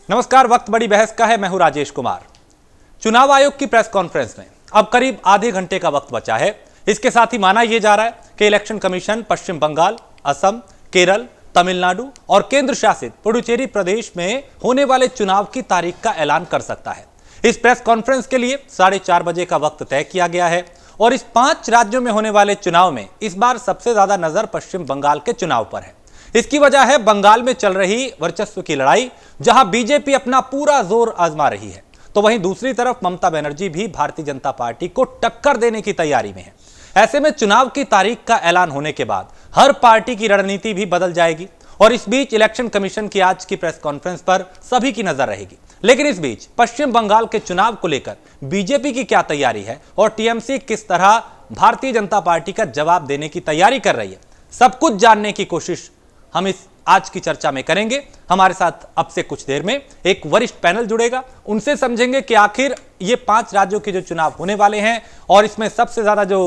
नमस्कार। वक्त बड़ी बहस का है। मैं हूं राजेश कुमार। चुनाव आयोग की प्रेस कॉन्फ्रेंस में अब करीब आधे घंटे का वक्त बचा है। इसके साथ ही माना यह जा रहा है कि इलेक्शन कमीशन पश्चिम बंगाल, असम, केरल, तमिलनाडु और केंद्र शासित पुडुचेरी प्रदेश में होने वाले चुनाव की तारीख का ऐलान कर सकता है। इस प्रेस कॉन्फ्रेंस के लिए 4:30 बजे का वक्त तय किया गया है और इस 5 राज्यों में होने वाले चुनाव में इस बार सबसे ज्यादा नजर पश्चिम बंगाल के चुनाव पर है। इसकी वजह है बंगाल में चल रही वर्चस्व की लड़ाई, जहां बीजेपी अपना पूरा जोर आजमा रही है, तो वहीं दूसरी तरफ ममता बनर्जी भी भारतीय जनता पार्टी को टक्कर देने की तैयारी में है। ऐसे में चुनाव की तारीख का ऐलान होने के बाद हर पार्टी की रणनीति भी बदल जाएगी और इस बीच इलेक्शन कमीशन की आज की प्रेस कॉन्फ्रेंस पर सभी की नजर रहेगी। लेकिन इस बीच पश्चिम बंगाल के चुनाव को लेकर बीजेपी की क्या तैयारी है और टीएमसी किस तरह भारतीय जनता पार्टी का जवाब देने की तैयारी कर रही है, सब कुछ जानने की कोशिश हम इस आज की चर्चा में करेंगे। हमारे साथ अब से कुछ देर में एक वरिष्ठ पैनल जुड़ेगा, उनसे समझेंगे कि आखिर ये 5 राज्यों के जो चुनाव होने वाले हैं और इसमें सबसे ज्यादा जो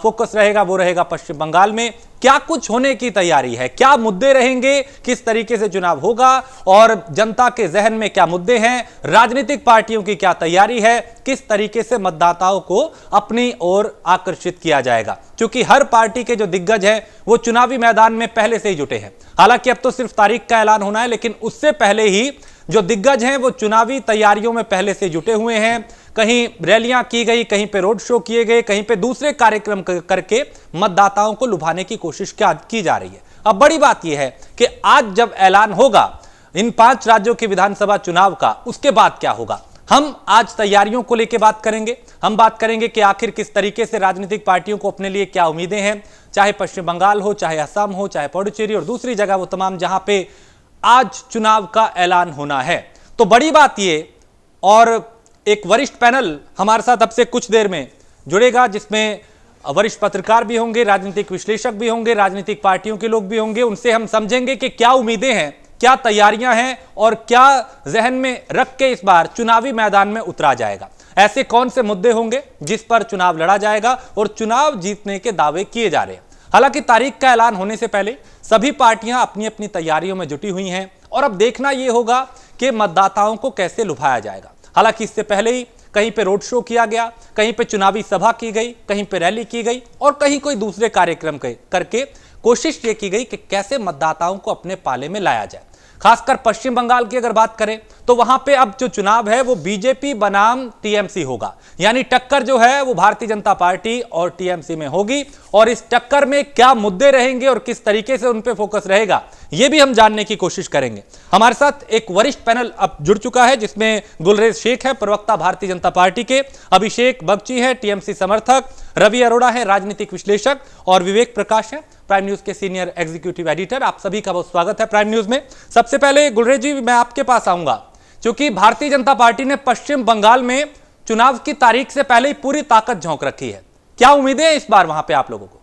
फोकस रहेगा वो रहेगा पश्चिम बंगाल में, क्या कुछ होने की तैयारी है, क्या मुद्दे रहेंगे, किस तरीके से चुनाव होगा और जनता के जहन में क्या मुद्दे हैं, राजनीतिक पार्टियों की क्या तैयारी है, किस तरीके से मतदाताओं को अपनी ओर आकर्षित किया जाएगा। क्योंकि हर पार्टी के जो दिग्गज हैं वो चुनावी मैदान में पहले से ही जुटे हैं। हालांकि अब तो सिर्फ तारीख का ऐलान होना है, लेकिन उससे पहले ही जो दिग्गज हैं वो चुनावी तैयारियों में पहले से जुटे हुए हैं। कहीं रैलियां की गई, कहीं पे रोड शो किए गए, कहीं पे दूसरे कार्यक्रम करके मतदाताओं को लुभाने की कोशिश की जा रही है। अब बड़ी बात यह है कि आज जब ऐलान होगा इन 5 राज्यों के विधानसभा चुनाव का, उसके बाद क्या होगा। हम आज तैयारियों को लेकर बात करेंगे। हम बात करेंगे कि आखिर किस तरीके से राजनीतिक पार्टियों को अपने लिए क्या उम्मीदें हैं, चाहे पश्चिम बंगाल हो, चाहे असम हो, चाहे पुडुचेरी और दूसरी जगह वो तमाम जहां पे आज चुनाव का ऐलान होना है। तो बड़ी बात ये, और एक वरिष्ठ पैनल हमारे साथ अब से कुछ देर में जुड़ेगा, जिसमें वरिष्ठ पत्रकार भी होंगे, राजनीतिक विश्लेषक भी होंगे, राजनीतिक पार्टियों के लोग भी होंगे। उनसे हम समझेंगे कि क्या उम्मीदें हैं, क्या तैयारियां हैं और क्या जहन में रख के इस बार चुनावी मैदान में उतरा जाएगा। ऐसे कौन से मुद्दे होंगे जिस पर चुनाव लड़ा जाएगा और चुनाव जीतने के दावे किए जा रहे हैं। हालांकि तारीख का ऐलान होने से पहले सभी पार्टियां अपनी अपनी तैयारियों में जुटी हुई हैं और अब देखना यह होगा कि मतदाताओं को कैसे लुभाया जाएगा। हालांकि इससे पहले ही कहीं पे रोड शो किया गया, कहीं पे चुनावी सभा की गई, कहीं पे रैली की गई और कहीं कोई दूसरे कार्यक्रम करके कोशिश ये की गई कि कैसे मतदाताओं को अपने पाले में लाया जाए। खासकर पश्चिम बंगाल की अगर बात करें तो वहां पे अब जो चुनाव है वो बीजेपी बनाम टीएमसी होगा, यानी टक्कर जो है वो भारतीय जनता पार्टी और टीएमसी में होगी। और इस टक्कर में क्या मुद्दे रहेंगे और किस तरीके से उन पे फोकस रहेगा, ये भी हम जानने की कोशिश करेंगे। हमारे साथ एक वरिष्ठ पैनल अब जुड़ चुका है, जिसमें गुलरेज शेख है, प्रवक्ता भारतीय जनता पार्टी के, अभिषेक बगची है, टीएमसी समर्थक, रवि अरोड़ा है, राजनीतिक विश्लेषक, और विवेक प्रकाश है, प्राइम न्यूज के सीनियर एग्जीक्यूटिव एडिटर। आप सभी का बहुत स्वागत है प्राइम न्यूज में। सबसे पहले गुलरेज जी, मैं आपके पास आऊंगा, क्योंकि भारतीय जनता पार्टी ने पश्चिम बंगाल में चुनाव की तारीख से पहले ही पूरी ताकत झोंक रखी है। क्या उम्मीदें हैं इस बार वहां पे आप लोगों को?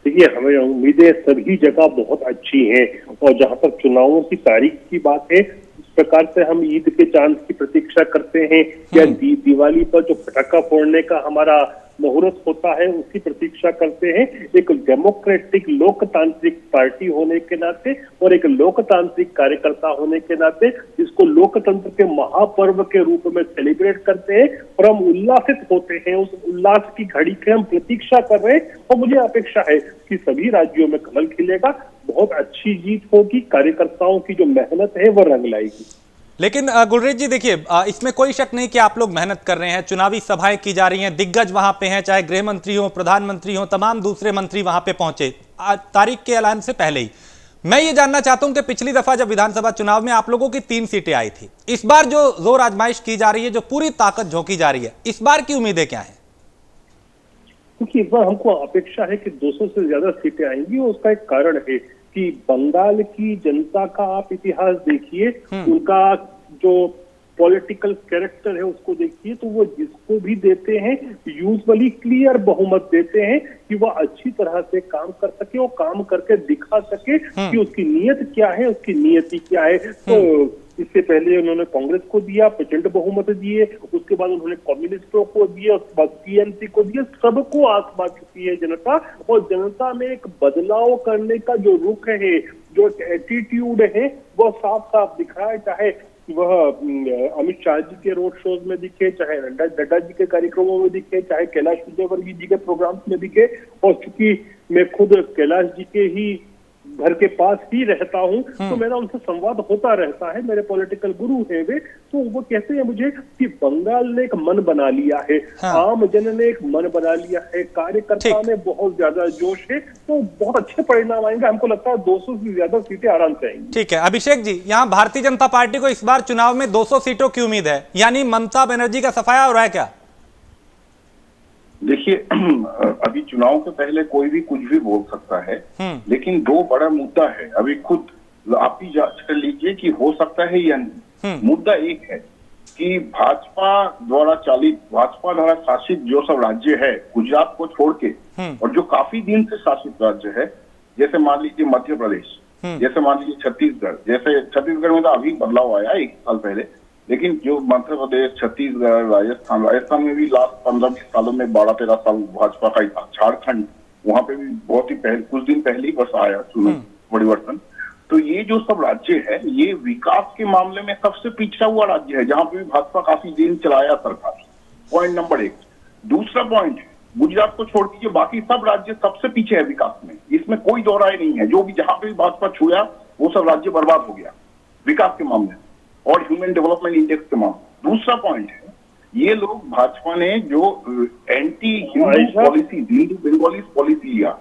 देखिए, हमें उम्मीदें सभी जगह बहुत अच्छी हैं और जहां तक चुनावों की तारीख की बात है, इस प्रकार से हम ईद के चांद की प्रतीक्षा करते हैं या दिवाली पर जो पटाखा फोड़ने का हमारा मुहूर्त होता है उसकी प्रतीक्षा करते हैं। एक डेमोक्रेटिक लोकतांत्रिक पार्टी होने के नाते और एक लोकतांत्रिक कार्यकर्ता होने के नाते इसको लोकतंत्र के महापर्व के रूप में सेलिब्रेट करते हैं और हम उल्लासित होते हैं। उस उल्लास की घड़ी की हम प्रतीक्षा कर रहे हैं और मुझे अपेक्षा है कि सभी राज्यों में कमल खिलेगा, बहुत अच्छी जीत होगी, कार्यकर्ताओं की जो मेहनत है वो रंग लाएगी। लेकिन गुलरेज जी देखिए, इसमें कोई शक नहीं कि आप लोग मेहनत कर रहे हैं, चुनावी सभाएं की जा रही हैं, दिग्गज वहां पे हैं, चाहे गृह मंत्री हो, प्रधानमंत्री हो, तमाम दूसरे मंत्री वहां पे पहुंचे तारीख के ऐलान से पहले ही। मैं ये जानना चाहता हूं कि पिछली दफा जब विधानसभा चुनाव में आप लोगों की 3 सीटें आई थी, इस बार जो जोर आजमाइश की जा रही है, जो पूरी ताकत झोंकी जा रही है, इस बार की उम्मीदें क्या है? क्योंकि इस बार हमको अपेक्षा है कि 200 से ज्यादा सीटें आएंगी और उसका एक कारण है कि बंगाल की जनता का आप इतिहास देखिए, उनका जो पॉलिटिकल कैरेक्टर है उसको देखिए, तो वो जिसको भी देते हैं यूजुअली क्लियर बहुमत देते हैं कि वह अच्छी तरह से काम कर सके और काम करके दिखा सके कि उसकी नीयत क्या है, उसकी नियति क्या है। तो इससे पहले उन्होंने कांग्रेस को दिया, प्रचंड बहुमत दिए, उसके बाद उन्होंने कम्युनिस्टों को दिया, उसके बाद टीएमसी को दिया, सबको आसमा चुकी है जनता। और जनता में एक बदलाव करने का जो रुख है जो एटीट्यूड है वो साफ साफ दिख रहा है, चाहे वह अमित शाह जी के रोड शोज में दिखे, चाहे नड्डा जी के कार्यक्रमों में दिखे, चाहे कैलाश विजयवर्गीय जी के प्रोग्राम्स में दिखे। और चूंकि मैं खुद कैलाश जी के ही घर के पास ही रहता हूं, तो मेरा उनसे संवाद होता रहता है, मेरे पॉलिटिकल गुरु हैं वे, तो वो कहते हैं मुझे कि बंगाल ने एक मन बना लिया है, आम जन ने एक मन बना लिया है, कार्यकर्ता में बहुत ज्यादा जोश है, तो बहुत अच्छे परिणाम आएंगे। हमको लगता है 200 से ज्यादा सीटें आराम से आएंगी। ठीक है अभिषेक जी, यहाँ भारतीय जनता पार्टी को इस बार चुनाव में 200 सीटों की उम्मीद है, यानी ममता बनर्जी का सफाया हो रहा है क्या? देखिए, अभी चुनाव से पहले कोई भी कुछ भी बोल सकता है, लेकिन दो बड़ा मुद्दा है। अभी खुद आप ही जांच कर लीजिए कि हो सकता है या नहीं। मुद्दा एक है कि भाजपा द्वारा शासित जो सब राज्य है, गुजरात को छोड़ के, और जो काफी दिन से शासित राज्य है, जैसे मान लीजिए मध्य प्रदेश, जैसे मान लीजिए छत्तीसगढ़, जैसे छत्तीसगढ़ में तो अभी बदलाव आया 1 साल पहले, लेकिन जो मध्य प्रदेश, छत्तीसगढ़, राजस्थान में भी लास्ट 15-20 सालों में 12-13 साल भाजपा का, झारखंड, वहां पे भी बहुत ही कुछ दिन पहले ही बस आया परिवर्तन। तो ये जो सब राज्य है, ये विकास के मामले में सबसे पिछड़ा हुआ राज्य है, जहां पे भी भाजपा काफी दिन चलाया सरकार। Point number 1। दूसरा पॉइंट है, गुजरात को छोड़ दीजिए, बाकी सब राज्य सबसे पीछे है विकास में, इसमें कोई दो राय नहीं है। जो भी जहां पे भी भाजपा छुआ, वो सब राज्य बर्बाद हो गया विकास के मामले और ह्यूमन डेवलपमेंट इंडेक्स के मामले। दूसरा पॉइंट है, ये लोग भाजपा ने जो anti Hindu policy, Hindu Bengali policy लिया,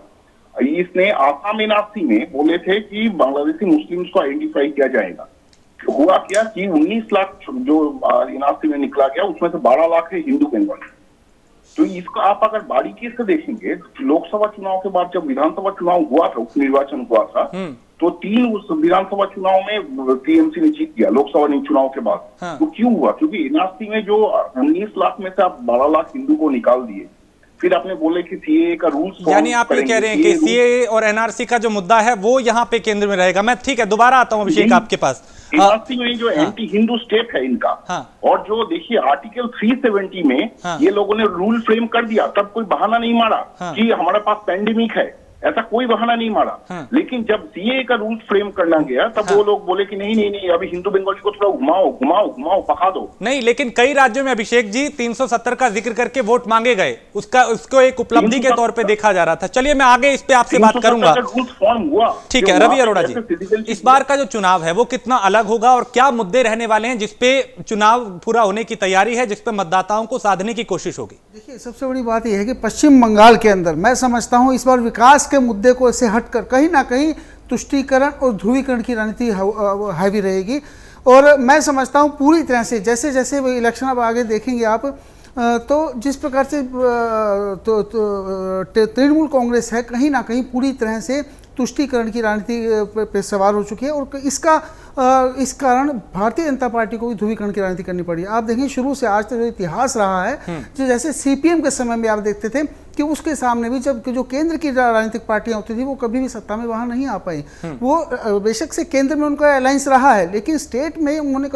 इसने आसाम एनआरसी में बोले थे कि बांग्लादेशी मुस्लिम्स को आइडेंटिफाई किया जाएगा। हुआ क्या कि 19 लाख जो एनआरसी में निकला गया, उसमें से 12 लाख है हिंदू बंगाली। तो इसका आप अगर बारीकी से देखेंगे, लोकसभा चुनाव के बाद जब विधानसभा चुनाव हुआ था, उपनिर्वाचन हुआ था, तो 3 विधानसभा चुनाव में टीएमसी ने जीत गया, लोकसभा चुनाव के बाद। तो क्यों हुआ? क्योंकि एनआरसी में जो 19 लाख में से आप 12 लाख हिंदू को निकाल दिए, फिर आपने बोले कि सीएए का रूल्स, यानी आप ये कह रहे हैं कि सीएए और एनआरसी का जो मुद्दा है वो यहाँ पे केंद्र में रहेगा। मैं ठीक है, दोबारा आता हूँ अभिषेक आपके पास। एनआरसी में जो एंटी हिंदू स्टेप है इनका, और जो देखिए आर्टिकल 370 में ये लोगों ने रूल फ्रेम कर दिया, तब कोई बहाना नहीं मारा कि हमारे पास पैंडेमिक है, ऐसा कोई बहाना नहीं मारा। लेकिन जब सीए का रूल फ्रेम करना गया, तब वो लोग बोले कि नहीं, अभी हिंदू बंगाली को थोड़ा घुमाओ, पका दो। नहीं, लेकिन कई राज्यों में अभिषेक जी 370 का जिक्र करके वोट मांगे गए, उसको एक उपलब्धि के तौर पे देखा जा रहा था। चलिए मैं आगे इस पे आपसे बात करूंगा। ठीक है रवि अरोड़ा जी, इस बार का जो चुनाव है वो कितना अलग होगा और क्या मुद्दे रहने वाले हैं जिसपे चुनाव पूरा होने की तैयारी है, जिसपे मतदाताओं को साधने की कोशिश होगी? देखिए, सबसे बड़ी बात यह है कि पश्चिम बंगाल के अंदर मैं समझता हूं इस बार विकास के मुद्दे को ऐसे हटकर कहीं ना कहीं तुष्टीकरण और ध्रुवीकरण की रणनीति हैवी रहेगी। और मैं समझता हूं पूरी तरह से जैसे जैसे इलेक्शन अब आगे देखेंगे आप, तो जिस प्रकार से तृणमूल कांग्रेस है, कहीं ना कहीं पूरी तरह से तुष्टीकरण की राजनीति पे सवार हो चुकी है, और इस कारण भारतीय जनता पार्टी को भी ध्रुवीकरण की राजनीति करनी पड़ी। आप देखें शुरू से आज तक जो इतिहास रहा है, जो जैसे सीपीएम के समय में आप देखते थे कि उसके सामने भी जब जो केंद्र की राजनीतिक पार्टियां होती थी, वो कभी भी सत्ता में वहां नहीं आ पाई। वो बेशक से केंद्र में उनका अलायंस रहा है, लेकिन स्टेट में उन्होंने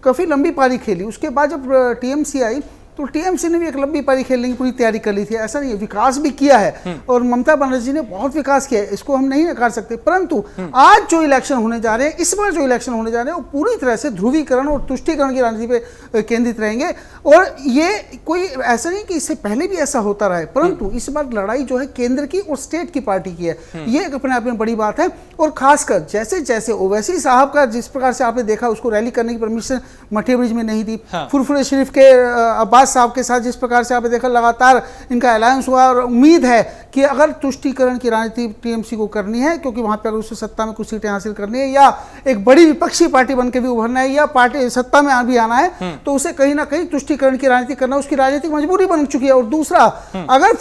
काफी लंबी पारी खेली। उसके बाद जब टीएमसी आई, तो टीएमसी ने भी एक लंबी पारी खेलने की पूरी तैयारी कर ली थी। ऐसा नहीं है, विकास भी किया है और ममता बनर्जी ने बहुत विकास किया है, इसको हम नहीं नकार सकते। परंतु आज जो इलेक्शन होने जा रहे हैं, इस बार जो इलेक्शन होने जा रहे हैं, वो पूरी तरह से ध्रुवीकरण और तुष्टीकरण की राजनीति पे केंद्रित रहेंगे। और ये कोई ऐसा नहीं कि इससे पहले भी ऐसा होता रहा है, परंतु इस बार लड़ाई जो है केंद्र की और स्टेट की पार्टी की है, ये अपने आप में बड़ी बात है। और खासकर जैसे जैसे ओवैसी साहब का जिस प्रकार से आपने देखा, उसको रैली करने की परमिशन मठिया ब्रिज में नहीं दी। फुरफुरे शरीफ के अब्बास साहब के साथ जिस प्रकार से आपने देखा लगातार इनका अलायंस हुआ, और उम्मीद है कि अगर तुष्टीकरण की राजनीति टीएमसी को करनी है, क्योंकि वहां पर अगर उससे सत्ता में कुछ सीटें हासिल करनी है, या एक बड़ी विपक्षी पार्टी बनकर भी उभरना है, या पार्टी सत्ता में भी आना है, तो उसे कहीं ना कहीं तुष्टीकरण की राजनीति करना उसकी राजनीतिक मजबूरी बन चुकी है। और दूसरा, अगर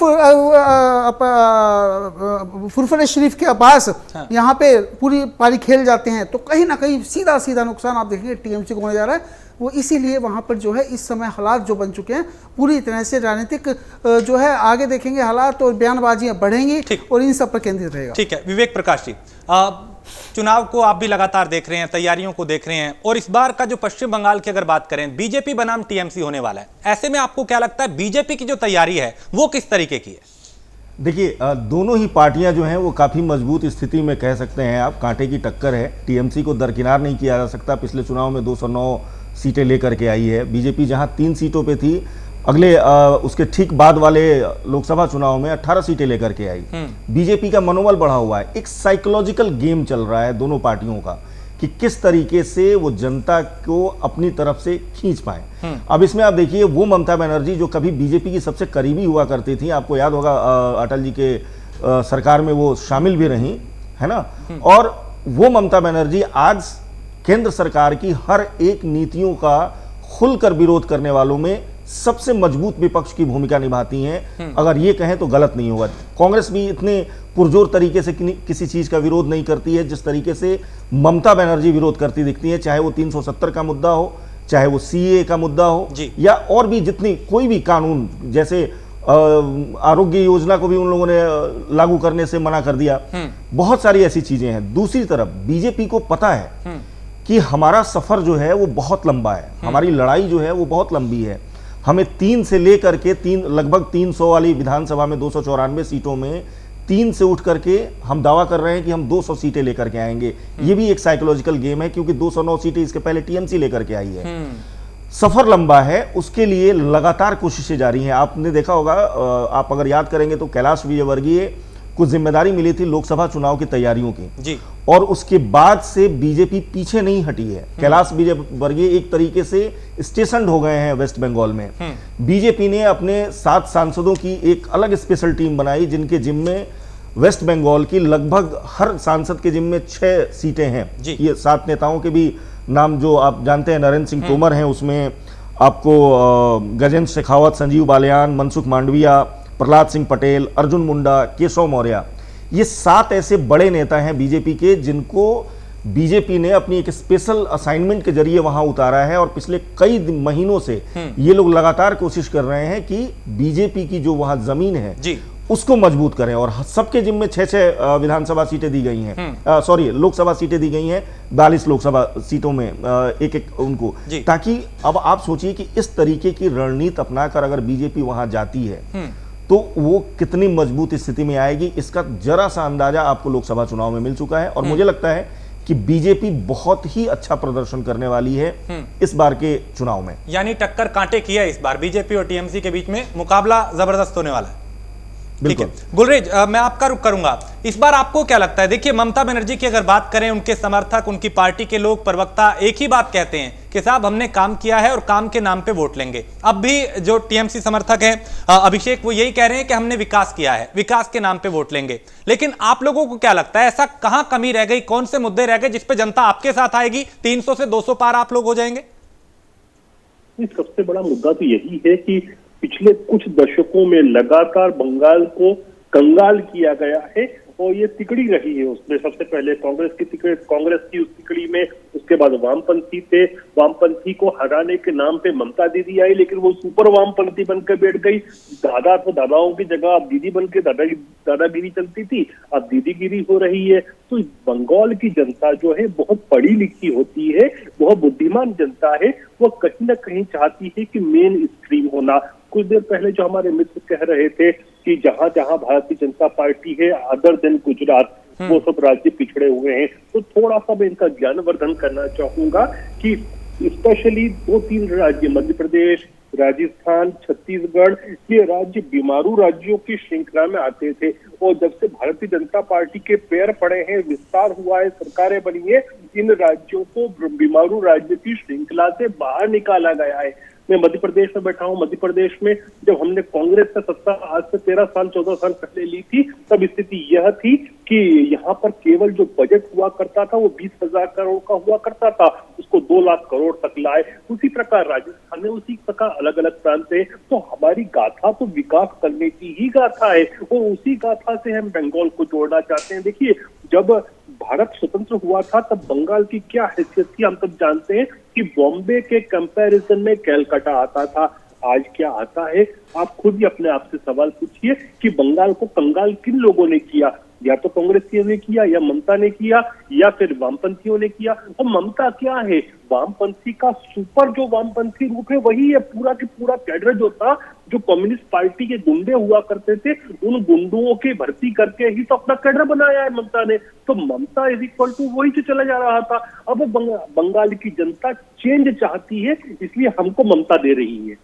फुरफुरे शरीफ के अब्बास यहाँ पे पूरी पारी खेल जाते हैं, तो कहीं ना कहीं सीधा सीधा नुकसान आप देखेंगे टीएमसी को होने जा रहा है। वो इसीलिए वहां पर जो है इस समय हालात जो बन चुके हैं, पूरी तरह से राजनीतिक जो है आगे देखेंगे हालात और बयानबाजियां बढ़ेंगी और इन सब पर केंद्रित रहेगा। ठीक है विवेक प्रकाश जी, चुनाव को आप भी लगातार देख रहे हैं, तैयारियों को देख रहे हैं, और इस बार का जो पश्चिम बंगाल की अगर बात करें, बीजेपी बनाम टीएमसी होने वाला है, ऐसे में आपको क्या लगता है बीजेपी की जो तैयारी है वो किस तरीके की है? देखिए दोनों ही पार्टियां जो हैं वो काफ़ी मजबूत स्थिति में कह सकते हैं आप, कांटे की टक्कर है। टीएमसी को दरकिनार नहीं किया जा सकता, पिछले चुनाव में 209 सीटें लेकर के आई है। बीजेपी जहां 3 सीटों पे थी, अगले उसके ठीक बाद वाले लोकसभा चुनाव में 18 सीटें लेकर के आई। बीजेपी का मनोबल बढ़ा हुआ है। एक साइकोलॉजिकल गेम चल रहा है दोनों पार्टियों का कि किस तरीके से वो जनता को अपनी तरफ से खींच पाए। अब इसमें आप देखिए, वो ममता बनर्जी जो कभी बीजेपी की सबसे करीबी हुआ करती थी, आपको याद होगा अटल जी के सरकार में वो शामिल भी रही, है ना, और वो ममता बनर्जी आज केंद्र सरकार की हर एक नीतियों का खुलकर विरोध करने वालों में सबसे मजबूत विपक्ष की भूमिका निभाती हैं। अगर ये कहें तो गलत नहीं होगा। कांग्रेस भी इतने पुरजोर तरीके से किसी चीज का विरोध नहीं करती है जिस तरीके से ममता बनर्जी विरोध करती दिखती है, चाहे वो 370 का मुद्दा हो, चाहे वो सीए का मुद्दा हो, या और भी जितनी कोई भी कानून, जैसे आरोग्य योजना को भी उन लोगों ने लागू करने से मना कर दिया। बहुत सारी ऐसी चीजें हैं। दूसरी तरफ बीजेपी को पता है कि हमारा सफर जो है वो बहुत लंबा है, हमारी लड़ाई जो है वो बहुत लंबी है। हमें 3 से लेकर के लगभग 300 वाली विधानसभा में 294 सीटों में 3 से उठ करके हम दावा कर रहे हैं कि हम 200 सीटें लेकर के आएंगे। ये भी एक साइकोलॉजिकल गेम है, क्योंकि 209 सीटें इसके पहले टीएमसी लेकर के आई है। सफर लंबा है, उसके लिए लगातार कोशिशें जारी हैं। आपने देखा होगा, आप अगर याद करेंगे तो कैलाश विजयवर्गीय को जिम्मेदारी मिली थी लोकसभा चुनाव की तैयारियों की जी, और उसके बाद से बीजेपी पीछे नहीं हटी है। कैलाश विजयवर्गीय एक तरीके से स्टेशन हो गए हैं वेस्ट बंगाल में। बीजेपी ने अपने 7 सांसदों की एक अलग स्पेशल टीम बनाई, जिनके जिम्मे वेस्ट बंगाल की लगभग हर सांसद के जिम्मे 6 सीटें हैं। ये 7 नेताओं के भी नाम जो आप जानते हैं, नरेंद्र सिंह तोमर हैं उसमें, आपको गजेंद्र शेखावत, संजीव बालियान, मनसुख मांडविया, प्रहलाद सिंह पटेल, अर्जुन मुंडा, केशव मौर्य, ये 7 ऐसे बड़े नेता हैं बीजेपी के जिनको बीजेपी ने अपनी एक स्पेशल असाइनमेंट के जरिए वहां उतारा है। और पिछले कई महीनों से ये लोग लगातार कोशिश कर रहे हैं कि बीजेपी की जो वहां जमीन है जी, उसको मजबूत करें। और सबके जिम्मे 6 विधानसभा सीटें दी गई हैं, सॉरी लोकसभा सीटें दी गई हैं, 42 लोकसभा सीटों में एक उनको, ताकि अब आप सोचिए कि इस तरीके की रणनीति अपनाकर अगर बीजेपी वहां जाती है तो वो कितनी मजबूत स्थिति में आएगी, इसका जरा सा अंदाजा आपको लोकसभा चुनाव में मिल चुका है। और मुझे लगता है कि बीजेपी बहुत ही अच्छा प्रदर्शन करने वाली है इस बार के चुनाव में। यानी टक्कर कांटे की है इस बार, बीजेपी और टीएमसी के बीच में मुकाबला जबरदस्त होने वाला है। ठीक है गुलरेज, मैं आपका रुख करूंगा। इस बार आपको क्या लगता है? देखिए, ममता बनर्जी की अगर बात करें, उनके समर्थक, उनकी पार्टी के लोग, प्रवक्ता एक ही बात कहते हैं कि साहब हमने काम किया है और काम के नाम पे वोट लेंगे। अब भी जो टीएमसी समर्थक हैं अभिषेक, वो यही कह रहे हैं कि हमने विकास किया है, विकास के नाम पे वोट लेंगे। लेकिन आप लोगों को क्या लगता है, ऐसा कहां कमी रह गई, कौन से मुद्दे रह गए जिस पे जनता आपके साथ आएगी, 300 से 200 पार आप लोग हो जाएंगे? सबसे बड़ा मुद्दा तो यही है कि पिछले कुछ दशकों में लगातार बंगाल को कंगाल किया गया है और ये तिकड़ी रही है। उसमें सबसे पहले कांग्रेस की उस तिकड़ी में, उसके बाद वामपंथी थे, वामपंथी को हराने के नाम पे ममता दीदी आई, लेकिन वो सुपर वामपंथी बनकर बैठ गई। दादा तो दादाओं की जगह अब दीदी बनकर दादागिरी चलती थी, अब दीदीगिरी हो रही है। तो बंगाल की जनता जो है बहुत पढ़ी लिखी होती है, बहुत बुद्धिमान जनता है, वो कहीं ना कहीं चाहती है कि मेन स्ट्रीम होना। कुछ देर पहले जो हमारे मित्र कह रहे थे कि जहां जहां भारतीय जनता पार्टी है, अदर देन गुजरात, वो सब राज्य पिछड़े हुए हैं। तो थोड़ा सा मैं इनका ज्ञानवर्धन करना चाहूंगा कि स्पेशली 2-3 राज्य, मध्य प्रदेश, राजस्थान, छत्तीसगढ़, ये राज्य बीमारू राज्यों की श्रृंखला में आते थे। और जब से भारतीय जनता पार्टी के पैर पड़े हैं, विस्तार हुआ है, सरकारें बनी है, इन राज्यों को बीमारू राज्य की श्रृंखला से बाहर निकाला गया है। मैं मध्य प्रदेश में बैठा हूं। मध्य प्रदेश में जब हमने कांग्रेस का सत्ता आज से 13 साल 14 साल पहले ली थी, तब स्थिति यह थी कि यहाँ पर केवल जो बजट हुआ करता था वो 20,000 करोड़ का हुआ करता था, उसको 2 लाख करोड़ तक लाए। उसी प्रकार राजस्थान में, उसी प्रकार अलग अलग प्रांत है। तो हमारी गाथा तो विकास करने की ही गाथा है और उसी गाथा से हम बंगाल को जोड़ना चाहते हैं। देखिए, जब भारत स्वतंत्र हुआ था तब बंगाल की क्या हैसियत थी हम तब जानते हैं कि बॉम्बे के कंपैरिजन में कैलकाटा आता था। आज क्या आता है? आप खुद ही अपने आप से सवाल पूछिए कि बंगाल को कंगाल किन लोगों ने किया? या तो कांग्रेसियों ने किया, या ममता ने किया, या फिर वामपंथियों ने किया। और ममता क्या है? वामपंथी का सुपर जो वामपंथी रूप है वही है। पूरा की पूरा कैडर जो था, जो कम्युनिस्ट पार्टी के गुंडे हुआ करते थे, उन गुंडों की भर्ती करके ही तो अपना कैडर बनाया है ममता ने। तो ममता इज इक्वल टू वही से चला जा रहा था। अब वो बंगाल की जनता चेंज चाहती है, इसलिए हमको ममता दे रही है।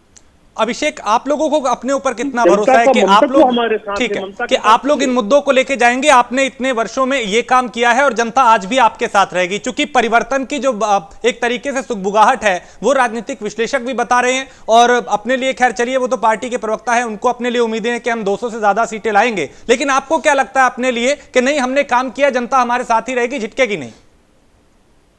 अभिषेक, आप लोगों को अपने ऊपर कितना भरोसा है कि आप लोग, ठीक है, कि आप लोग इन मुद्दों को लेके जाएंगे? आपने इतने वर्षों में ये काम किया है और जनता आज भी आपके साथ रहेगी। चूंकि परिवर्तन की जो एक तरीके से सुगबुगाहट है वो राजनीतिक विश्लेषक भी बता रहे हैं, और अपने लिए खैर चलिए वो तो पार्टी के प्रवक्ता है, उनको अपने लिए उम्मीदें हैं कि हम 200 से ज्यादा सीटें लाएंगे। लेकिन आपको क्या लगता है अपने लिए कि नहीं, हमने काम किया, जनता हमारे साथ ही रहेगी, झिटकेगी नहीं?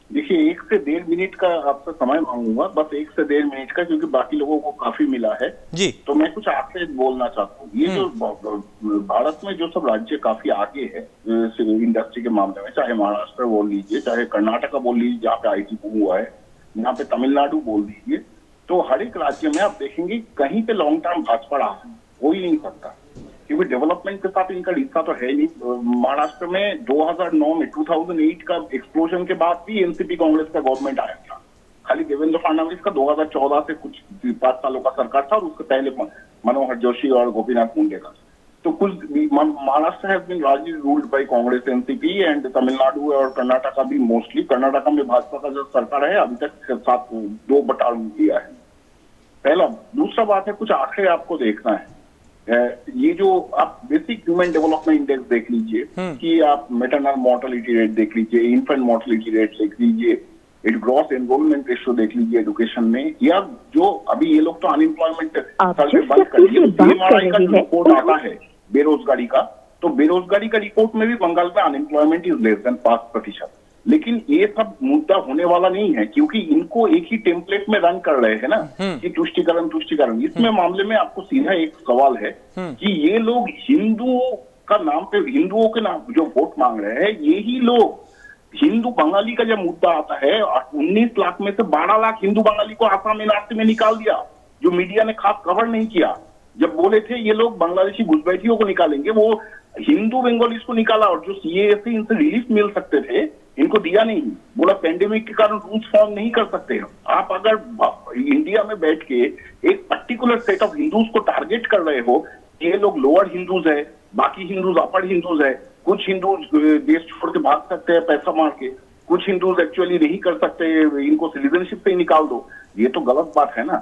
देखिए, 1 से 1.5 मिनट का आपसे समय मांगूंगा, बस 1 से 1.5 मिनट का, क्योंकि बाकी लोगों को काफी मिला है जी। तो मैं कुछ आपसे बोलना चाहता हूँ। ये जो भारत में जो सब राज्य काफी आगे है इंडस्ट्री के मामले में, चाहे महाराष्ट्र बोल लीजिए, चाहे कर्नाटका बोल लीजिए जहाँ पे IT बूम हुआ है, यहाँ पे तमिलनाडु बोल लीजिए, तो हर एक राज्य में आप देखेंगे कहीं पे लॉन्ग टर्म भाजपा रहा हो ही नहीं सकता, क्योंकि डेवलपमेंट के साथ इनका रिश्ता तो है नहीं। महाराष्ट्र में 2009 में 2008 का एक्सप्लोजन के बाद भी एनसीपी कांग्रेस का गवर्नमेंट आया था। खाली देवेंद्र फडणवीस का 2014 से कुछ 5 सालों का सरकार था, और उसके पहले मनोहर जोशी और गोपीनाथ मुंडे का। तो कुछ Maharashtra has been largely ruled by Congress NCP, and Tamil Nadu और कर्नाटका भी मोस्टली। कर्नाटका में भाजपा का जो सरकार है अभी तक 2 बटा दिया है। पहला। दूसरा बात है, कुछ आंकड़े आपको देखना है। ये जो आप बेसिक ह्यूमन डेवलपमेंट इंडेक्स देख लीजिए, कि आप मैटरनल मोर्टेलिटी रेट देख लीजिए, इन्फेंट मोर्टेलिटी रेट देख लीजिए, ग्रॉस एनरोलमेंट रेशियो देख लीजिए एजुकेशन में, या जो अभी ये लोग तो अनएम्प्लॉयमेंट सर्वे बंद कर दिए। बीएमआरआई का जो रिपोर्ट आता है बेरोजगारी का, तो बेरोजगारी का रिपोर्ट में भी बंगाल में अनएम्प्लॉयमेंट इज लेस देन 5%। लेकिन ये सब मुद्दा होने वाला नहीं है, क्योंकि इनको एक ही टेम्पलेट में रन कर रहे हैं ना, कि तुष्टिकरण। इसमें मामले में आपको सीधा एक सवाल है कि ये लोग हिंदुओं का नाम पे, हिंदुओं के नाम जो वोट मांग रहे हैं, यही लोग हिंदू बंगाली का जब मुद्दा आता है, 19 लाख में से 12 लाख हिंदू बंगाली को आसाम एनआरसी में निकाल दिया, जो मीडिया ने खास कवर नहीं किया। जब बोले थे ये लोग बांग्लादेशी घुसपैठियों को निकालेंगे, वो हिंदू बंगालीज को निकाला, और जो सीएए से इनसे रिलीफ मिल सकते थे इनको दिया नहीं। बोला पेंडेमिक के कारण रूल्स फॉर्म नहीं कर सकते हो आप। अगर इंडिया में बैठ के एक पर्टिकुलर सेट ऑफ हिंदूज को टारगेट कर रहे हो, ये लोग लोअर हिंदूज है, बाकी हिंदूज अपर हिंदूज है, कुछ हिंदूज देश छोड़ के भाग सकते हैं पैसा मार के, कुछ हिंदूज एक्चुअली नहीं कर सकते, इनको सिटीजनशिप से ही निकाल दो, ये तो गलत बात है ना।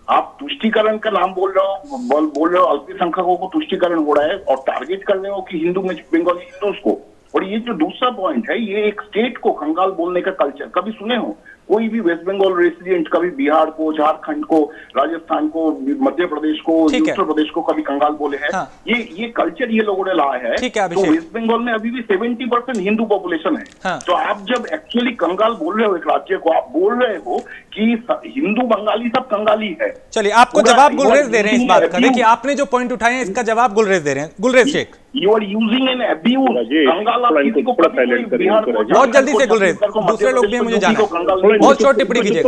आप तुष्टीकरण का नाम बोल रहे हो, अल्पसंख्यकों को तुष्टीकरण हो रहा है, और टारगेट कर रहे हो कि हिंदू में बंगाली हिंदूज को। और ये जो दूसरा पॉइंट है, ये एक स्टेट को कंगाल बोलने का कल्चर, कभी सुने हो कोई भी वेस्ट बंगाल रेसिडेंट कभी बिहार को, झारखंड को, राजस्थान को, मध्य प्रदेश को, उत्तर प्रदेश को कभी कंगाल बोले हैं? हाँ। ये कल्चर ये लोगों ने लाया है। तो वेस्ट बंगाल में अभी भी 70% हिंदू पॉपुलेशन है। हाँ। तो आप जब एक्चुअली कंगाल बोल रहे हो एक राज्य को, आप बोल रहे हो कि हिंदू बंगाली सब कंगाली है। चलिए, आपको जवाब गुलरेज दे रहे हैं इस बात का। देखिए, आपने जो पॉइंट उठाए हैं इसका जवाब गुलरेज दे रहे हैं। Gulrez Shaikh, you are using an abuse. कंगाल आप किसी को बहुत जल्दी से गुलरेज, दूसरे लोग भी मुझे जाना है, बहुत शॉर्ट टिप्पणी कीजिए।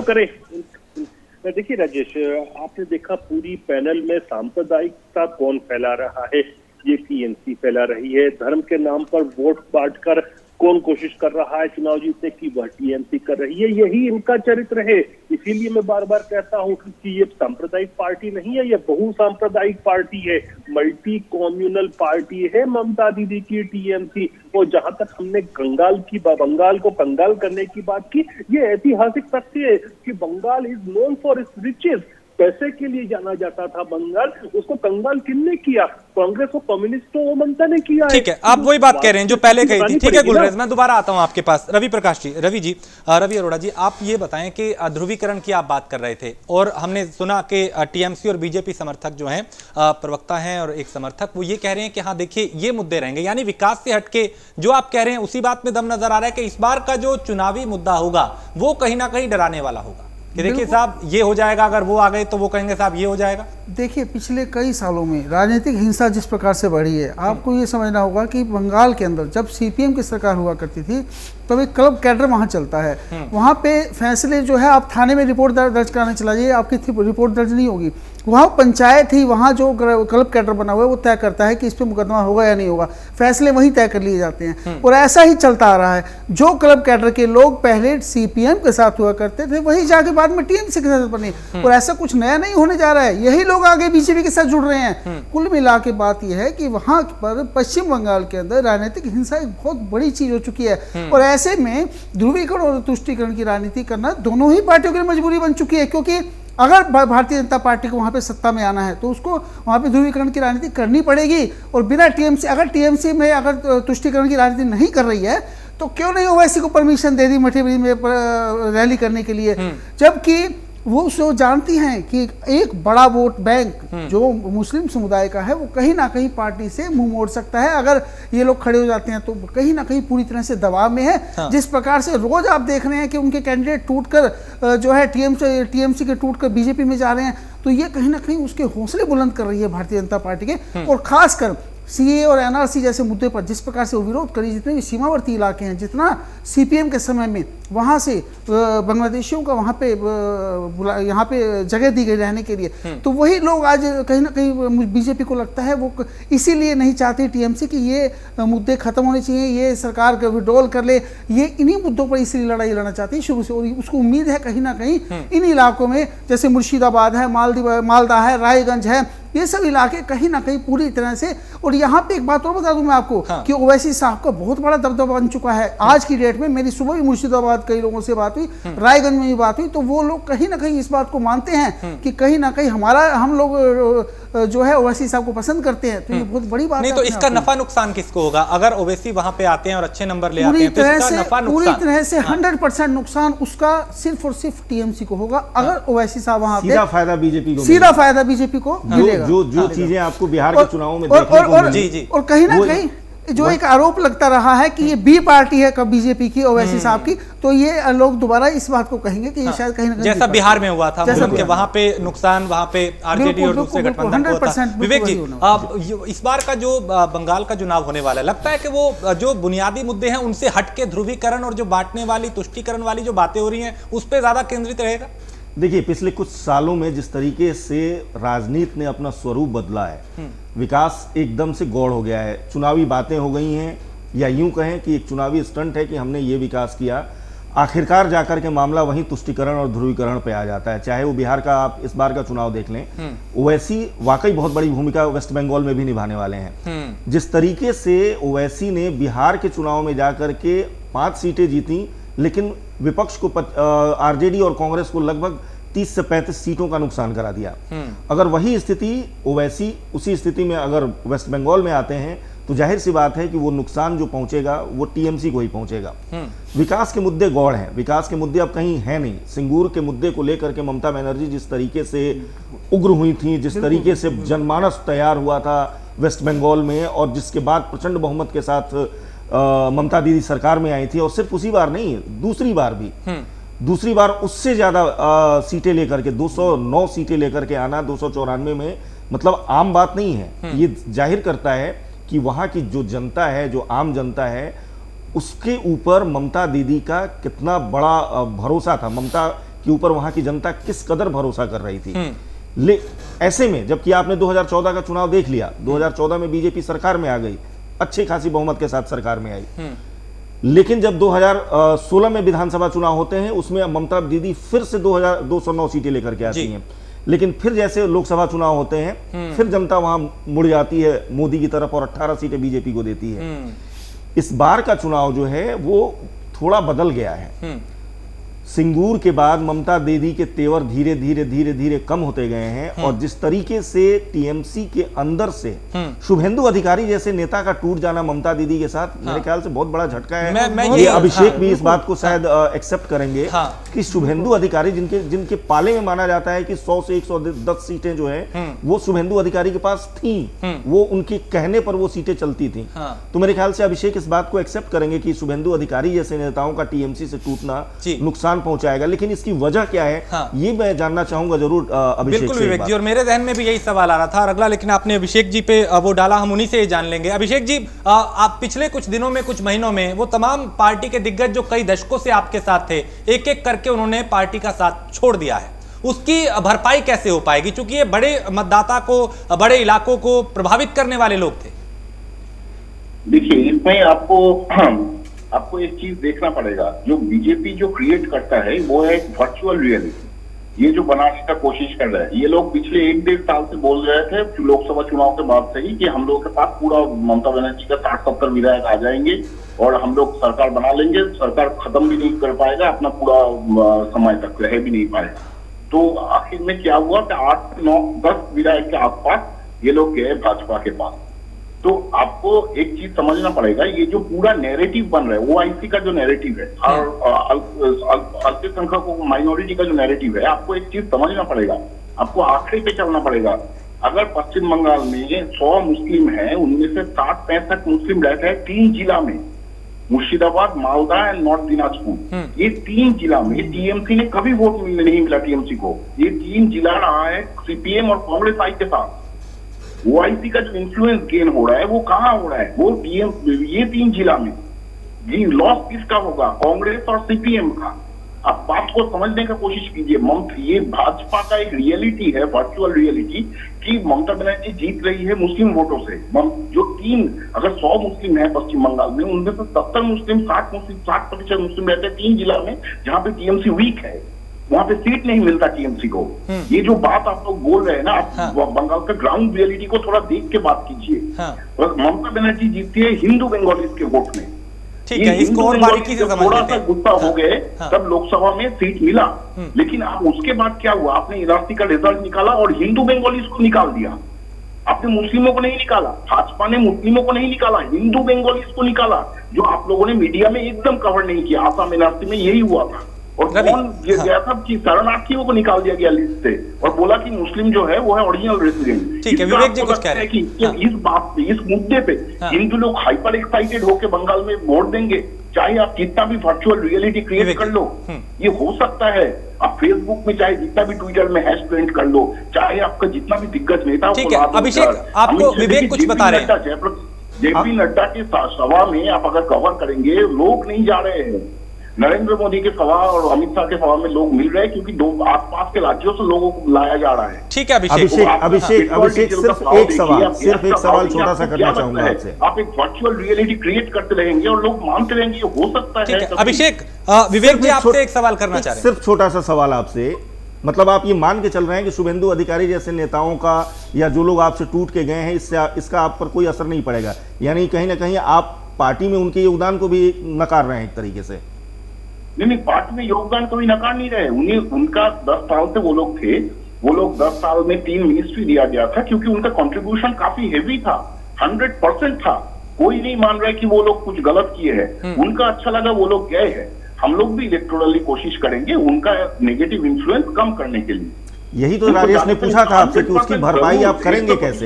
देखिए राजेश, आपने देखा पूरी पैनल में सांप्रदायिकता कौन फैला रहा है? ये टीएमसी फैला रही है। धर्म के नाम पर वोट बांटकर कौन कोशिश कर रहा है चुनाव जीतने की? वह टीएमसी कर रही है। यही इनका चरित्र है। इसीलिए मैं बार बार कहता हूं कि ये सांप्रदायिक पार्टी नहीं है, ये बहुसांप्रदायिक पार्टी है, मल्टी कम्युनल पार्टी है ममता दीदी की टीएमसी। और जहां तक हमने बंगाल को कंगाल करने की बात की, ये ऐतिहासिक तथ्य है कि Bengal is known for its riches. पैसे के लिए जाना जाता था बंगाल, उसको कंगाल किसने किया? कांग्रेस और कम्युनिस्टों को ममता ने किया। ठीक है, आप वही बात कह रहे हैं जो पहले कही थी। ठीक है गुलरेज, मैं दोबारा आता हूं आपके पास। रवि प्रकाश जी, रवि अरोड़ा जी, आप ये बताएं कि ध्रुवीकरण की आप बात कर रहे थे, और हमने सुना कि टीएमसी और बीजेपी समर्थक जो हैं, प्रवक्ता हैं और एक समर्थक, वो ये कह रहे हैं कि हाँ देखिए ये मुद्दे रहेंगे, यानी विकास से हटके जो आप कह रहे हैं उसी बात में दम नजर आ रहा है कि इस बार का जो चुनावी मुद्दा होगा वो कहीं ना कहीं डराने वाला होगा कि देखिए साहब ये हो जाएगा, अगर वो आ गए तो वो कहेंगे साहब ये हो जाएगा। देखिए, पिछले कई सालों में राजनीतिक हिंसा जिस प्रकार से बढ़ी है, आपको ये समझना होगा कि बंगाल के अंदर जब सीपीएम की सरकार हुआ करती थी तब एक क्लब कैडर वहाँ चलता है। वहाँ पे फैसले जो है, आप थाने में रिपोर्ट दर्ज कराने चला जाइए, आपकी रिपोर्ट दर्ज नहीं होगी। वहाँ पंचायत ही, वहाँ जो क्लब कैडर बना हुआ है वो तय करता है कि इस पर मुकदमा होगा या नहीं होगा, फैसले वहीं तय कर लिए जाते हैं। और ऐसा ही चलता आ रहा है। जो क्लब कैडर के लोग पहले सीपीएम के साथ हुआ करते थे वही जाके बाद में टीएमसी के साथ बने, और ऐसा कुछ नया नहीं होने जा रहा है। यही लोग आगे बीजेपी के साथ जुड़ रहे हैं। कुल मिला के बात यह है कि वहाँ पर पश्चिम बंगाल के अंदर राजनीतिक हिंसा एक बहुत बड़ी चीज हो चुकी है, और ऐसे में ध्रुवीकरण और तुष्टीकरण की राजनीति करना दोनों ही पार्टियों की मजबूरी बन चुकी है। क्योंकि अगर भारतीय जनता पार्टी को वहाँ पे सत्ता में आना है तो उसको वहाँ पे ध्रुवीकरण की राजनीति करनी पड़ेगी, और बिना टीएमसी, अगर टीएमसी में अगर तुष्टीकरण की राजनीति नहीं कर रही है तो क्यों नहीं ओवैसी को परमिशन दे दी मठीबरी में रैली करने के लिए, जबकि वो जो जानती हैं कि एक बड़ा वोट बैंक जो मुस्लिम समुदाय का है वो कहीं ना कहीं पार्टी से मुंह मोड़ सकता है अगर ये लोग खड़े हो जाते हैं, तो कहीं ना कहीं पूरी तरह से दबाव में है। हाँ। जिस प्रकार से रोज आप देख रहे हैं कि उनके कैंडिडेट टूटकर जो है टीएमसी के टूटकर बीजेपी में जा रहे हैं, तो ये कहीं ना कहीं उसके हौसले बुलंद कर रही है भारतीय जनता पार्टी के। और खासकर सीए और एनआरसी जैसे मुद्दे पर जिस प्रकार से वो विरोध करी, जितने भी सीमावर्ती इलाके हैं, जितना सीपीएम के समय में वहाँ से बांग्लादेशियों का वहाँ पे यहाँ पे जगह दी गई रहने के लिए, तो वही लोग आज कहीं ना कहीं बीजेपी को लगता है वो इसीलिए नहीं चाहती टीएमसी कि ये मुद्दे खत्म होने चाहिए, ये सरकार का विड्रॉल कर ले, ये इन्हीं मुद्दों पर इसलिए लड़ाई लड़ना चाहती है शुरू से। और उसको उम्मीद है कहीं ना कहीं इन इलाकों में, जैसे मुर्शिदाबाद है, मालदा है, रायगंज है, ये सब इलाके कहीं ना कहीं पूरी तरह से। और यहाँ पे एक बात और बता दूं मैं आपको, हाँ। कि ओवैसी साहब का बहुत बड़ा दबदबा बन चुका है आज की डेट में। मेरी सुबह भी मुर्शिदाबाद कई लोगों से बात हुई, रायगंज में भी बात हुई, तो वो लोग कहीं ना कहीं इस बात को मानते हैं कि कहीं ना कहीं हम लोग जो है ओवैसी साहब को पसंद करते हैं। तो ये बहुत बड़ी बात नहीं, तो इसका नफा नुकसान किसको होगा अगर ओवैसी वहां पे आते हैं और अच्छे नंबर ले आते हैं? तो इसका नफा नुकसान पूरी तरह से 100% नुकसान उसका सिर्फ और सिर्फ टीएमसी को होगा अगर ओवैसी साहब वहां सीधा फायदा बीजेपी को, सीधा फायदा बीजेपी को मिलेगा। जो चीजें आपको बिहार के चुनावों में देखने को मिली, और कहीं ना कहीं जो एक आरोप लगता रहा है कि ये बी पार्टी है बीजेपी की, ओवैसी साहब की, तो ये लोग दोबारा इस बात को कहेंगे कि ये शायद कहीं ना कहीं जैसा बिहार में हुआ था, कि वहां पे नुकसान, वहां पे आरजेडी और दूसरे गठबंधन को होता। विवेक जी, इस बार का जो बंगाल का चुनाव होने वाला है, लगता है कि वो जो बुनियादी मुद्दे हैं उनसे हटके ध्रुवीकरण और जो बांटने वाली, तुष्टीकरण वाली जो बातें हो रही हैं उस पर ज्यादा केंद्रित रहेगा? देखिए, पिछले कुछ सालों में जिस तरीके से राजनीति ने अपना स्वरूप बदला है, विकास एकदम से गौड़ हो गया है, चुनावी बातें हो गई हैं, या यूं कहें कि एक चुनावी स्टंट है कि हमने ये विकास किया, आखिरकार जाकर के मामला वहीं तुष्टीकरण और ध्रुवीकरण पे आ जाता है। चाहे वो बिहार का आप इस बार का चुनाव देख लें, ओवैसी वाकई बहुत बड़ी भूमिका वेस्ट बंगाल में भी निभाने वाले हैं। जिस तरीके से ओवैसी ने बिहार के चुनाव में जाकर के 5 सीटें जीती, लेकिन विपक्ष को आरजेडी और कांग्रेस को लगभग 30 से 35 सीटों का नुकसान करा दिया। अगर वही स्थिति ओवैसी उसी स्थिति में अगर वेस्ट बंगाल में आते हैं तो जाहिर सी बात है कि वो नुकसान जो पहुंचेगा वो टीएमसी को ही पहुंचेगा। विकास के मुद्दे गौड़ हैं, विकास के मुद्दे अब कहीं है नहीं। सिंगूर के मुद्दे को लेकर के ममता बनर्जी जिस तरीके से उग्र हुई थी, जिस तरीके से जनमानस तैयार हुआ था वेस्ट बंगाल में, और जिसके बाद प्रचंड बहुमत के साथ ममता दीदी सरकार में आई थी, और सिर्फ उसी बार नहीं, दूसरी बार उससे ज्यादा सीटें लेकर के 209 सीटें लेकर के आना 294 में, मतलब आम बात नहीं है। ये जाहिर करता है कि वहां की जो जनता है, जो आम जनता है, उसके ऊपर ममता दीदी का कितना बड़ा भरोसा था, ममता के ऊपर वहां की जनता किस कदर भरोसा कर रही थी। ऐसे में जबकि आपने 2014 का चुनाव देख लिया, 2014 में बीजेपी सरकार में आ गई, अच्छी खासी बहुमत के साथ सरकार में आई, लेकिन जब 2016 में विधानसभा चुनाव होते हैं उसमें ममता दीदी फिर से 209 सीटें लेकर के आती हैं, लेकिन फिर जैसे लोकसभा चुनाव होते हैं फिर जनता वहां मुड़ जाती है मोदी की तरफ और 18 सीटें बीजेपी को देती है। इस बार का चुनाव जो है वो थोड़ा बदल गया है। सिंगूर के बाद ममता दीदी के तेवर धीरे धीरे धीरे धीरे कम होते गए हैं, और जिस तरीके से टीएमसी के अंदर से शुभेंदु अधिकारी जैसे नेता का टूट जाना ममता दीदी के साथ, मेरे ख्याल से बहुत बड़ा झटका है। ये अभिषेक भी इस बात को शायद एक्सेप्ट करेंगे कि शुभेंदु अधिकारी जिनके पाले में माना जाता है कि 100 से 110 सीटें जो है वो शुभेंदु अधिकारी के पास थी, वो उनके कहने पर वो सीटें चलती थी। तो मेरे ख्याल से अभिषेक इस बात को एक्सेप्ट करेंगे कि शुभेंदु अधिकारी जैसे नेताओं का टीएमसी से टूटना नुकसान नुकसान पहुंचाएगा, लेकिन इसकी वजह क्या है ये मैं जानना चाहूंगा जरूर अभिषेक। बिल्कुल विवेक जी, और मेरे जहन में भी यही सवाल आ रहा था और अगला, लेकिन आपने अभिषेक जी पे वो डाला, हम उन्हीं से जान लेंगे। अभिषेक जी, आप पिछले कुछ दिनों में, कुछ महीनों में वो तमाम पार्टी के दिग्गज जो कई दशकों से आपके साथ थे, एक एक करके उन्होंने पार्टी का साथ छोड़ दिया है, उसकी भरपाई कैसे हो पाएगी? क्योंकि ये बड़े मतदाता को, बड़े इलाकों को प्रभावित करने वाले लोग थे। देखिए, इसमें आपको एक चीज देखना पड़ेगा, जो बीजेपी जो क्रिएट करता है वो है एक वर्चुअल रियलिटी। ये जो बनाने का कोशिश कर रहा है, ये लोग पिछले 1-1.5 साल से बोल रहे थे लोकसभा चुनाव के बाद से ही कि हम लोग के पास पूरा ममता बनर्जी का 60-70 विधायक आ जाएंगे और हम लोग सरकार बना लेंगे, सरकार खत्म भी नहीं कर पाएगा, अपना पूरा समय तक रह भी नहीं पाएगा। तो आखिर में क्या हुआ कि 8, 9, 10 विधायक के आसपास ये लोग गए भाजपा के पास। तो आपको एक चीज समझना पड़ेगा, ये जो पूरा नैरेटिव बन रहा है, ओआईसी का जो नैरेटिव है और अल्पसंख्यकों माइनॉरिटी का जो नैरेटिव है, आपको एक चीज समझना पड़ेगा, आपको आंकड़े पे चलना पड़ेगा। अगर पश्चिम बंगाल में 100 मुस्लिम है, उनमें से 60-65 मुस्लिम रहते हैं 3 जिला में, मुर्शिदाबाद, मालदा एंड नॉर्थ दिनाजपुर। ये 3 जिला में टीएमसी ने कभी वोट नहीं मिला टीएमसी को। ये 3 जिला रहा है सीपीएम और कांग्रेस आई के साथ। ओआईसी का जो इन्फ्लुएंस गेन हो रहा है वो कहाँ हो रहा है? वो ये 3 जिला में। जी, लॉस किसका होगा? कांग्रेस और सीपीएम का। आप बात को समझने का कोशिश कीजिए। ये भाजपा का एक रियलिटी है, वर्चुअल रियलिटी, कि ममता बनर्जी जीत रही है मुस्लिम वोटों से। जो अगर 100 मुस्लिम है पश्चिम बंगाल में, उनमें से 70 मुस्लिम, 60% मुस्लिम रहते हैं 3 जिला में जहां पे टीएमसी वीक है, वहां पे सीट नहीं मिलता टीएमसी को। ये जो बात आप लोग बोल रहे हैं ना, आप बंगाल का ग्राउंड रियलिटी को थोड़ा देख के बात कीजिए। ममता बनर्जी जीतती है हिंदू बंगालीज के वोट में। ठीक है, इसको और बारीकी से समझ थोड़ा सा गुस्सा हो गए तब लोकसभा में सीट मिला, लेकिन अब उसके बाद क्या हुआ? आपने इलास्टिक का रिजल्ट निकाला और हिंदू बंगालीज को निकाल दिया। आपने मुस्लिमों को नहीं निकाला, भाजपा ने मुस्लिमों को नहीं निकाला, हिंदू बंगालीज को निकाला, जो आप लोगों ने मीडिया में एकदम कवर नहीं किया। आसाम इलास्टिक में यही हुआ था। और कौन गया था कि शरणार्थियों को निकाल दिया गया लिस्ट से और बोला कि मुस्लिम जो है वो है ओरिजिनल रेसिडेंट। ठीक है, विवेक जी कुछ कह रहे हैं कि इस बात पे, इस मुद्दे पे हिंदू लोग हाइपर एक्साइटेड होकर बंगाल में वोट देंगे, चाहे आप कितना भी वर्चुअल रियलिटी क्रिएट कर लो। ये हो सकता है। आप फेसबुक में चाहे जितना भी ट्विटर में हैश ट्रेंड कर लो, चाहे आपका जितना भी दिग्गज नेता। ठीक है अभिषेक, आपको विवेक कुछ बता रहे हैं। जेपी नड्डा की सभा में आप अगर कवर करेंगे, लोग नहीं जा रहे हैं। नरेंद्र मोदी के सभा और अमित शाह के सभा में लोग मिल रहे हैं क्योंकि 2 आसपास के राज्यों से लोगों को लाया जा रहा है। ठीक है अभिषेक, सिर्फ एक सवाल छोटा सा करना चाहूंगा आपसे। आप एक वर्चुअल रियलिटी क्रिएट करते रहेंगे और लोग मानते रहेंगे, हो सकता है। अभिषेक, विवेक जी आपसे एक सवाल करना चाह रहे हैं। सिर्फ छोटा सा सवाल आपसे, मतलब आप ये मान के चल रहे हैं कि शुभेंदु अधिकारी जैसे नेताओं का या जो लोग आपसे टूट के गए हैं, इसका आप पर कोई असर नहीं पड़ेगा? यानी कहीं ना कहीं आप पार्टी में उनके योगदान को भी नकार रहे हैं एक तरीके से। नहीं, पार्टी में योगदान कभी नकार नहीं रहे। उनका 10 साल से वो लोग थे, वो लोग 10 साल में 3 मिनिस्ट्री दिया गया था क्योंकि उनका कंट्रीब्यूशन काफी हेवी था, 100% था। कोई नहीं मान रहा है कि वो लोग कुछ गलत किए हैं। उनका अच्छा लगा, वो लोग गए हैं। हम लोग भी इलेक्टोरली कोशिश करेंगे उनका नेगेटिव इन्फ्लुएंस कम करने के लिए। यही तो राजेश ने पूछा था आपसे कि उसकी भरपाई आप करेंगे कैसे?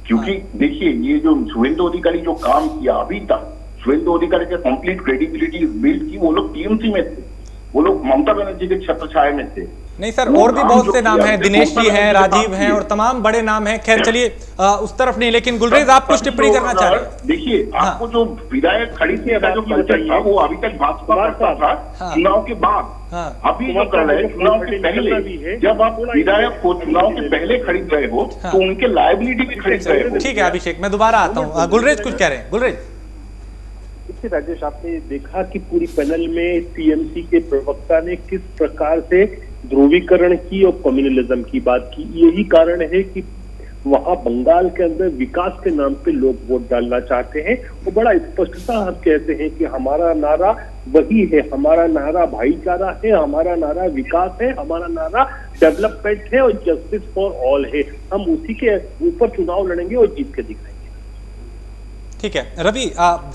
क्योंकि देखिए, ये जो शुभेंदु अधिकारी जो काम किया अभी तक, शुभेंदु अधिकारी के कंप्लीट क्रेडिबिलिटी बिल्ड की, वो लोग टीएमसी में थे, वो लोग ममता बनर्जी के छत्र छाया में थे। नहीं सर, और भी बहुत से नाम हैं, दिनेश जी हैं, राजीव हैं और तमाम बड़े नाम हैं। खैर चलिए उस तरफ नहीं, लेकिन गुलरेज आप कुछ टिप्पणी करना चाह रहे हैं? देखिए, आपको जो विधायक खड़ी थी जो कल्चर था, वो अभी तक भाजपा करता था। चुनाव के बाद अभी जो कर रहे हैं, चुनाव के पहले, जब आप विधायक को चुनाव के पहले खरीद रहे हो तो उनके लायबिलिटी भी खरीद रहे हो। ठीक है अभिषेक, मैं दोबारा आता हूँ। गुलरेज कुछ कह रहे हैं? गुलरेज, राजेश, आपने देखा कि पूरी पैनल में टीएमसी के प्रवक्ता ने किस प्रकार से ध्रुवीकरण की और कम्युनलिज्म की बात की। यही कारण है कि वहां बंगाल के अंदर विकास के नाम पे लोग वोट डालना चाहते हैं। वो बड़ा स्पष्टता हम कहते हैं कि हमारा नारा वही है, हमारा नारा भाईचारा है, हमारा नारा विकास है, हमारा नारा डेवलपमेंट है और जस्टिस फॉर ऑल है। हम उसी के ऊपर चुनाव लड़ेंगे और जीत के दिखाएंगे। ठीक है रवि,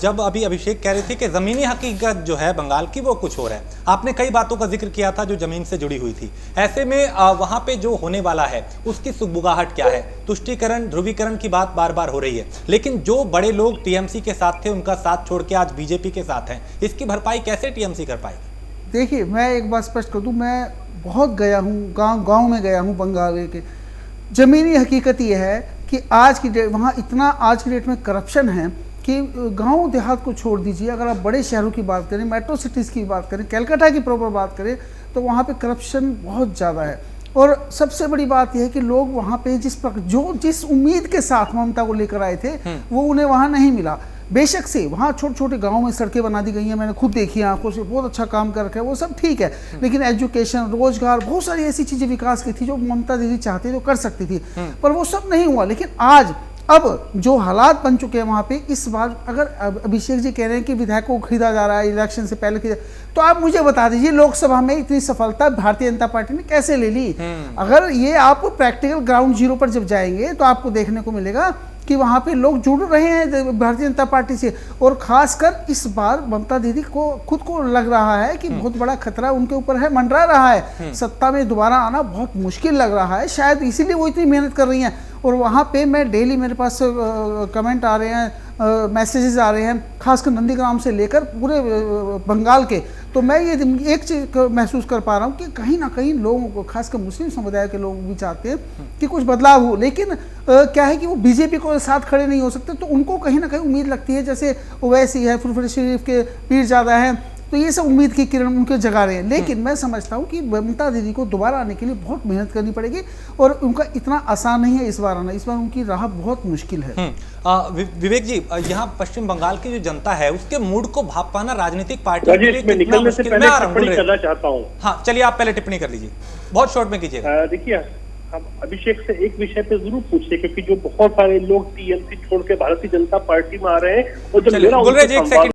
जब अभी अभिषेक कह रहे थे कि जमीनी हकीकत जो है बंगाल की वो कुछ और है, आपने कई बातों का जिक्र किया था जो जमीन से जुड़ी हुई थी। ऐसे में वहां पे जो होने वाला है उसकी सुगबुगाहट क्या है? तुष्टीकरण, ध्रुवीकरण की बात बार बार हो रही है, लेकिन जो बड़े लोग टीएमसी के साथ थे उनका साथ छोड़ के आज बीजेपी के साथ हैं, इसकी भरपाई कैसे टीएमसी कर पाएगी? देखिए, मैं एक बात स्पष्ट कर दूं, मैं बहुत गया हूं, गांव में गया हूं बंगाल के। ज़मीनी हकीकत ये है कि आज की डेट वहाँ इतना आज की डेट में करप्शन है कि गांव देहात को छोड़ दीजिए, अगर आप बड़े शहरों की बात करें, मेट्रो सिटीज़ की बात करें, कलकत्ता की प्रॉपर बात करें, तो वहाँ पे करप्शन बहुत ज़्यादा है। और सबसे बड़ी बात यह है कि लोग वहाँ पे जिस उम्मीद के साथ ममता को लेकर आए थे वो उन्हें वहाँ नहीं मिला। बेशक से वहाँ छोटे छोटे गांव में सड़कें बना दी गई हैं, मैंने खुद देखी है आंखों से, बहुत अच्छा काम कर रखा है, वो सब ठीक है, लेकिन एजुकेशन, रोजगार, बहुत सारी ऐसी चीज़ें विकास की थी जो ममता दीदी चाहती जो कर सकती थी, पर वो सब नहीं हुआ। लेकिन आज अब जो हालात बन चुके हैं वहाँ पे, इस बार अगर अभिषेक जी कह रहे हैं कि विधायकों को खरीदा जा रहा है इलेक्शन से पहले खरीदा, तो आप मुझे बता दीजिए लोकसभा में इतनी सफलता भारतीय जनता पार्टी ने कैसे ले ली? अगर ये आप प्रैक्टिकल ग्राउंड जीरो पर जब जाएंगे तो आपको देखने को मिलेगा कि वहाँ पे लोग जुड़ रहे हैं भारतीय जनता पार्टी से। और खासकर इस बार ममता दीदी को खुद को लग रहा है कि बहुत बड़ा खतरा उनके ऊपर है, मंडरा रहा है, सत्ता में दोबारा आना बहुत मुश्किल लग रहा है, शायद इसीलिए वो इतनी मेहनत कर रही हैं। और वहाँ पे मैं डेली, मेरे पास कमेंट आ रहे हैं, मैसेजेस आ रहे हैं, खासकर नंदीग्राम से लेकर पूरे बंगाल के, तो मैं ये एक चीज़ महसूस कर पा रहा हूँ कि कहीं ना कहीं लोगों को, खासकर मुस्लिम समुदाय के लोग भी चाहते हैं कि कुछ बदलाव हो, लेकिन क्या है कि वो बीजेपी को साथ खड़े नहीं हो सकते, तो उनको कहीं ना कहीं उम्मीद लगती है, जैसे ओवैसी है, फुरफुर शरीफ के पीरजादा हैं, तो ये सब उम्मीद की किरण उनके जगा रहे हैं। लेकिन मैं समझता हूँ कि ममता दीदी को दोबारा आने के लिए बहुत मेहनत करनी पड़ेगी और उनका इतना आसान नहीं है इस बार आना, इस बार उनकी राह बहुत मुश्किल है। विवेक जी, यहाँ पश्चिम बंगाल की जो जनता है उसके मूड को भाप पाना राजनीतिक पार्टियों के लिए मैं निकलने से पहले टिप्पणी करना चाहता हूँ। हाँ चलिए, आप पहले टिप्पणी कर लीजिए, बहुत शॉर्ट में कीजिएगा। देखिए, हम अभिषेक से एक विषय पे जरूर पूछे, क्योंकि जो बहुत सारे लोग टीएमसी छोड़ के भारतीय जनता पार्टी में आ रहे हैं, और जब मेरा